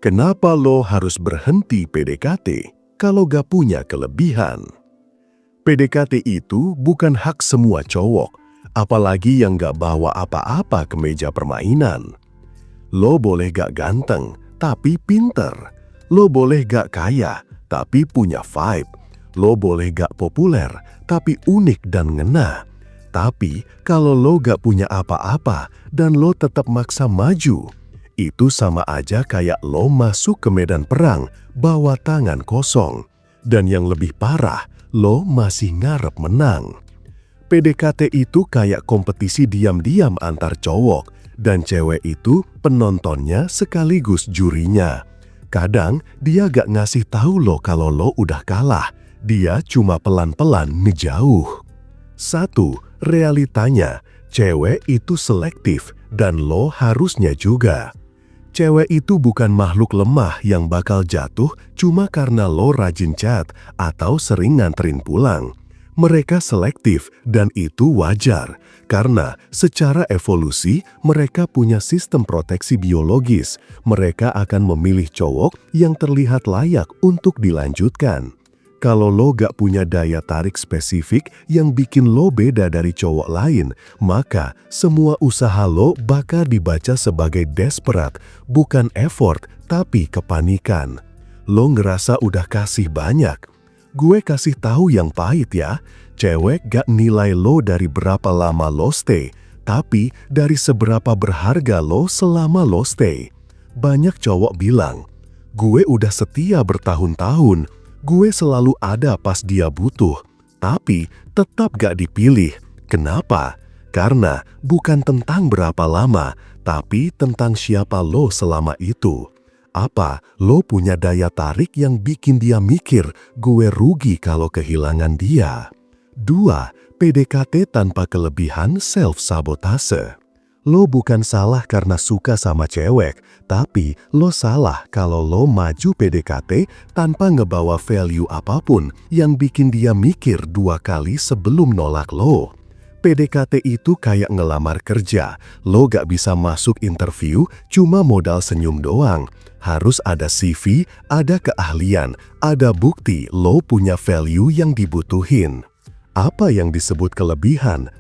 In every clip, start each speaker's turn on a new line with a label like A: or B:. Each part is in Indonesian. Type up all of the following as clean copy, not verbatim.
A: Kenapa lo harus berhenti PDKT kalau gak punya kelebihan? PDKT itu bukan hak semua cowok, apalagi yang gak bawa apa-apa ke meja permainan. Lo boleh gak ganteng, tapi pinter. Lo boleh gak kaya, tapi punya vibe. Lo boleh gak populer, tapi unik dan ngena. Tapi kalau lo gak punya apa-apa dan lo tetap maksa maju, itu sama aja kayak lo masuk ke medan perang bawa tangan kosong. Dan yang lebih parah, lo masih ngarep menang. PDKT itu kayak kompetisi diam-diam antar cowok, dan cewek itu penontonnya sekaligus jurinya. Kadang dia gak ngasih tahu lo kalau lo udah kalah, dia cuma pelan-pelan ngejauh. 1. Realitanya, cewek itu selektif dan lo harusnya juga. Cewek itu bukan makhluk lemah yang bakal jatuh cuma karena lo rajin chat atau sering nganterin pulang. Mereka selektif dan itu wajar, karena secara evolusi mereka punya sistem proteksi biologis. Mereka akan memilih cowok yang terlihat layak untuk dilanjutkan. Kalau lo gak punya daya tarik spesifik yang bikin lo beda dari cowok lain, maka semua usaha lo bakal dibaca sebagai desperate, bukan effort, tapi kepanikan. Lo ngerasa udah kasih banyak. Gue kasih tahu yang pahit ya, cewek gak nilai lo dari berapa lama lo stay, tapi dari seberapa berharga lo selama lo stay. Banyak cowok bilang, gue udah setia bertahun-tahun, gue selalu ada pas dia butuh, tapi tetap gak dipilih. Kenapa? Karena bukan tentang berapa lama, tapi tentang siapa lo selama itu. Apa lo punya daya tarik yang bikin dia mikir gue rugi kalau kehilangan dia? 2. PDKT tanpa kelebihan self-sabotase. Lo bukan salah karena suka sama cewek, tapi lo salah kalau lo maju PDKT tanpa ngebawa value apapun yang bikin dia mikir 2 kali sebelum nolak lo. PDKT itu kayak ngelamar kerja, lo gak bisa masuk interview cuma modal senyum doang. Harus ada CV, ada keahlian, ada bukti lo punya value yang dibutuhin. Apa yang disebut kelebihan?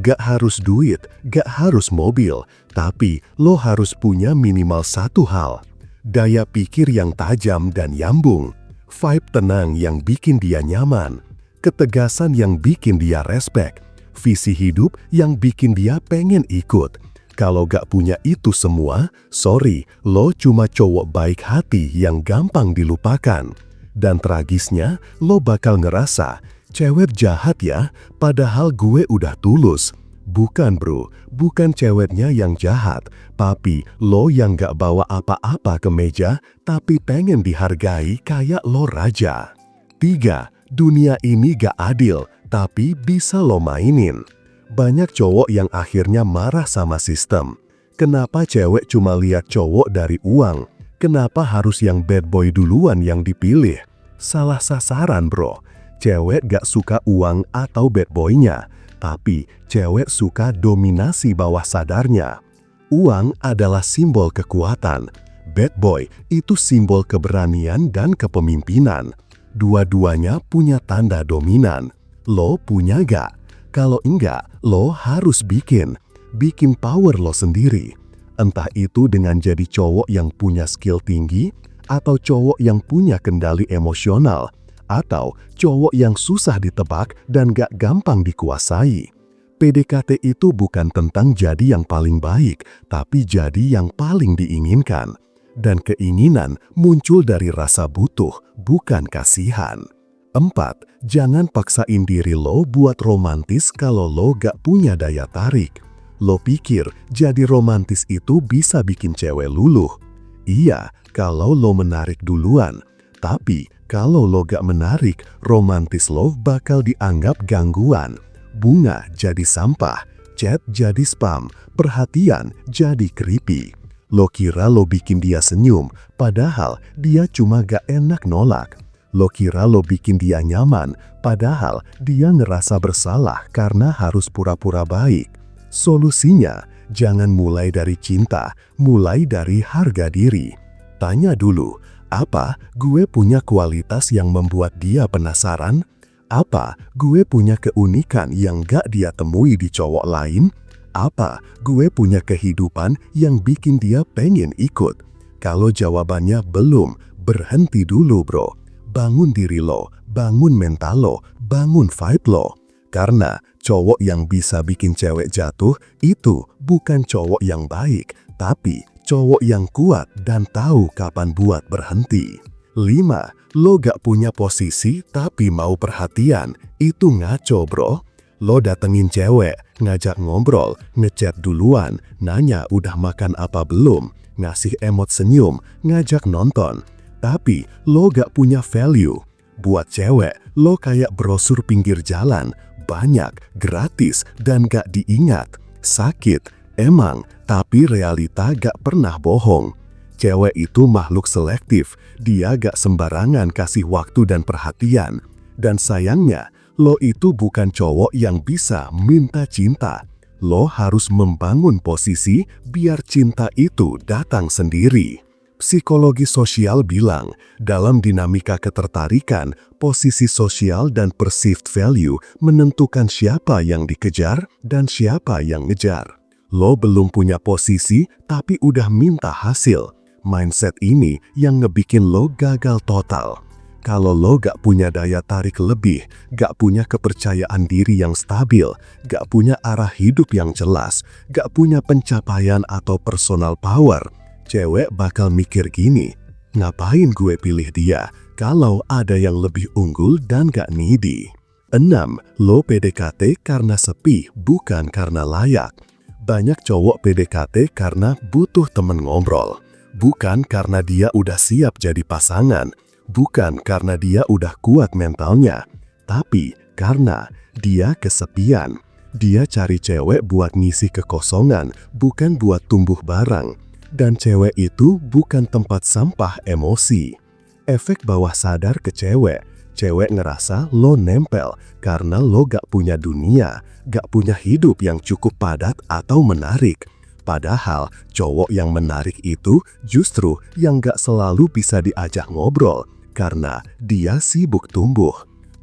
A: Gak harus duit, gak harus mobil, tapi lo harus punya minimal 1 hal. Daya pikir yang tajam dan nyambung, vibe tenang yang bikin dia nyaman, ketegasan yang bikin dia respect, visi hidup yang bikin dia pengen ikut. Kalau gak punya itu semua, sorry, lo cuma cowok baik hati yang gampang dilupakan. Dan tragisnya, lo bakal ngerasa, cewek jahat ya, padahal gue udah tulus. Bukan bro, bukan ceweknya yang jahat, tapi lo yang gak bawa apa-apa ke meja, tapi pengen dihargai kayak lo raja. 3. Dunia ini gak adil, tapi bisa lo mainin. Banyak cowok yang akhirnya marah sama sistem. Kenapa cewek cuma lihat cowok dari uang? Kenapa harus yang bad boy duluan yang dipilih? Salah sasaran bro. Cewek gak suka uang atau bad boy-nya, tapi cewek suka dominasi bawah sadarnya. Uang adalah simbol kekuatan. Bad boy itu simbol keberanian dan kepemimpinan. Dua-duanya punya tanda dominan. Lo punya gak? Kalau enggak, lo harus bikin power lo sendiri. Entah itu dengan jadi cowok yang punya skill tinggi, atau cowok yang punya kendali emosional, atau cowok yang susah ditebak dan gak gampang dikuasai. PDKT itu bukan tentang jadi yang paling baik, tapi jadi yang paling diinginkan. Dan keinginan muncul dari rasa butuh, bukan kasihan. 4. Jangan paksain diri lo buat romantis kalau lo gak punya daya tarik. Lo pikir jadi romantis itu bisa bikin cewek luluh? Iya, kalau lo menarik duluan. Tapi kalau lo gak menarik, romantis lo bakal dianggap gangguan. Bunga jadi sampah, chat jadi spam, perhatian jadi creepy. Lo kira lo bikin dia senyum, padahal dia cuma gak enak nolak. Lo kira lo bikin dia nyaman, padahal dia ngerasa bersalah karena harus pura-pura baik. Solusinya, jangan mulai dari cinta, mulai dari harga diri. Tanya dulu, apa gue punya kualitas yang membuat dia penasaran? Apa gue punya keunikan yang gak dia temui di cowok lain? Apa gue punya kehidupan yang bikin dia pengen ikut? Kalau jawabannya belum, berhenti dulu bro. Bangun diri lo, bangun mental lo, bangun vibe lo. Karena cowok yang bisa bikin cewek jatuh itu bukan cowok yang baik, tapi cowok yang kuat dan tahu kapan buat berhenti. 5. Lo gak punya posisi tapi mau perhatian, itu ngaco bro. Lo datengin cewek, ngajak ngobrol, ngechat duluan, nanya udah makan apa belum, ngasih emot senyum, ngajak nonton. Tapi lo gak punya value. Buat cewek, lo kayak brosur pinggir jalan, banyak, gratis, dan gak diingat. Sakit, emang, tapi realita gak pernah bohong. Cewek itu makhluk selektif, dia gak sembarangan kasih waktu dan perhatian. Dan sayangnya, lo itu bukan cowok yang bisa minta cinta. Lo harus membangun posisi biar cinta itu datang sendiri. Psikologi sosial bilang, dalam dinamika ketertarikan, posisi sosial dan perceived value menentukan siapa yang dikejar dan siapa yang ngejar. Lo belum punya posisi, tapi udah minta hasil. Mindset ini yang ngebikin lo gagal total. Kalau lo gak punya daya tarik lebih, gak punya kepercayaan diri yang stabil, gak punya arah hidup yang jelas, gak punya pencapaian atau personal power, cewek bakal mikir gini, ngapain gue pilih dia kalau ada yang lebih unggul dan gak needy. 6. Lo PDKT karena sepi, bukan karena layak. Banyak cowok PDKT karena butuh temen ngobrol. Bukan karena dia udah siap jadi pasangan. Bukan karena dia udah kuat mentalnya. Tapi karena dia kesepian. Dia cari cewek buat ngisi kekosongan, bukan buat tumbuh bareng. Dan cewek itu bukan tempat sampah emosi. Efek bawah sadar ke cewek. Cewek ngerasa lo nempel karena lo gak punya dunia, gak punya hidup yang cukup padat atau menarik. Padahal cowok yang menarik itu justru yang gak selalu bisa diajak ngobrol karena dia sibuk tumbuh.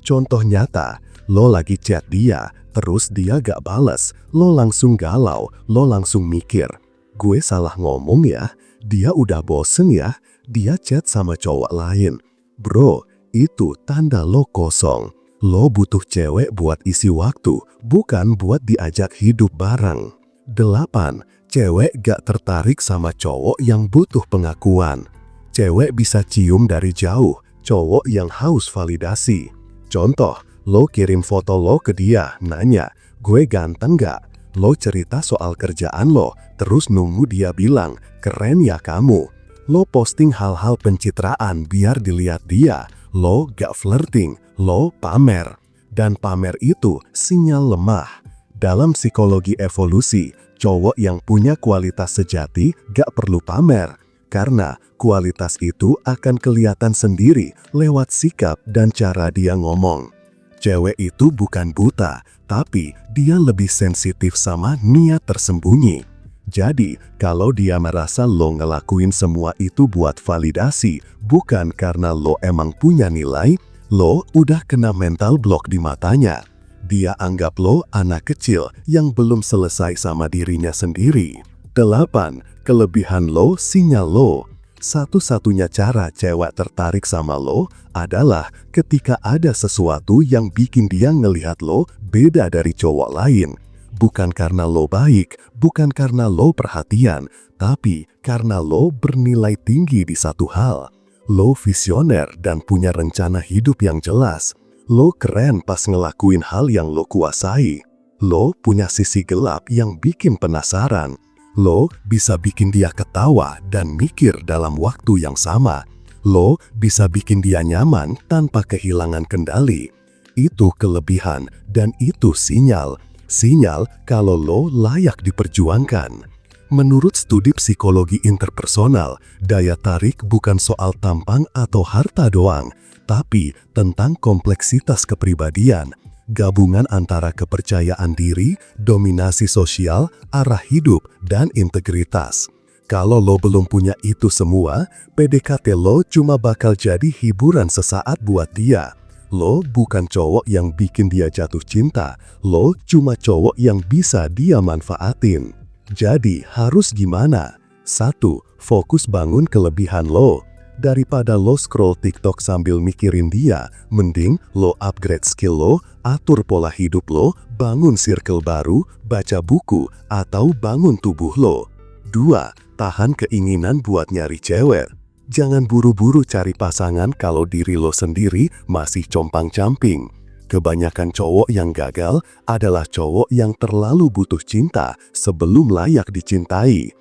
A: Contoh nyata, lo lagi chat dia, terus dia gak bales, lo langsung galau, lo langsung mikir, gue salah ngomong ya, dia udah bosen ya, dia chat sama cowok lain. Bro, itu tanda lo kosong. Lo butuh cewek buat isi waktu, bukan buat diajak hidup bareng. 8. Cewek gak tertarik sama cowok yang butuh pengakuan. Cewek bisa cium dari jauh, cowok yang haus validasi. Contoh, lo kirim foto lo ke dia, nanya, gue ganteng gak? Lo cerita soal kerjaan lo, terus nunggu dia bilang, keren ya kamu. Lo posting hal-hal pencitraan biar dilihat dia. Lo gak flirting, lo pamer. Dan pamer itu sinyal lemah. Dalam psikologi evolusi, cowok yang punya kualitas sejati gak perlu pamer. Karena kualitas itu akan kelihatan sendiri lewat sikap dan cara dia ngomong. Cewek itu bukan buta, tapi dia lebih sensitif sama niat tersembunyi. Jadi, kalau dia merasa lo ngelakuin semua itu buat validasi, bukan karena lo emang punya nilai, lo udah kena mental block di matanya. Dia anggap lo anak kecil yang belum selesai sama dirinya sendiri. 8. Kelebihan lo, sinyal lo. Satu-satunya cara cewek tertarik sama lo adalah ketika ada sesuatu yang bikin dia ngelihat lo beda dari cowok lain. Bukan karena lo baik, bukan karena lo perhatian, tapi karena lo bernilai tinggi di satu hal. Lo visioner dan punya rencana hidup yang jelas. Lo keren pas ngelakuin hal yang lo kuasai. Lo punya sisi gelap yang bikin penasaran. Lo bisa bikin dia ketawa dan mikir dalam waktu yang sama. Lo bisa bikin dia nyaman tanpa kehilangan kendali. Itu kelebihan dan itu sinyal. Sinyal kalau lo layak diperjuangkan. Menurut studi psikologi interpersonal, daya tarik bukan soal tampang atau harta doang, tapi tentang kompleksitas kepribadian. Gabungan antara kepercayaan diri, dominasi sosial, arah hidup, dan integritas. Kalau lo belum punya itu semua, PDKT lo cuma bakal jadi hiburan sesaat buat dia. Lo bukan cowok yang bikin dia jatuh cinta, lo cuma cowok yang bisa dia manfaatin. Jadi harus gimana? 1. Fokus bangun kelebihan lo. Daripada lo scroll TikTok sambil mikirin dia, mending lo upgrade skill lo, atur pola hidup lo, bangun circle baru, baca buku, atau bangun tubuh lo. 2. Tahan keinginan buat nyari cewek. Jangan buru-buru cari pasangan kalau diri lo sendiri masih compang-camping. Kebanyakan cowok yang gagal adalah cowok yang terlalu butuh cinta sebelum layak dicintai.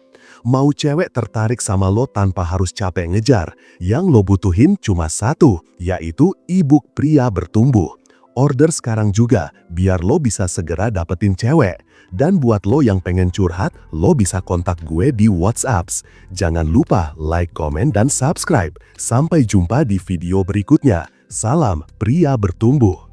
A: Mau cewek tertarik sama lo tanpa harus capek ngejar. Yang lo butuhin cuma satu, yaitu e-book Pria Bertumbuh. Order sekarang juga, biar lo bisa segera dapetin cewek. Dan buat lo yang pengen curhat, lo bisa kontak gue di WhatsApp. Jangan lupa like, komen, dan subscribe. Sampai jumpa di video berikutnya. Salam Pria Bertumbuh.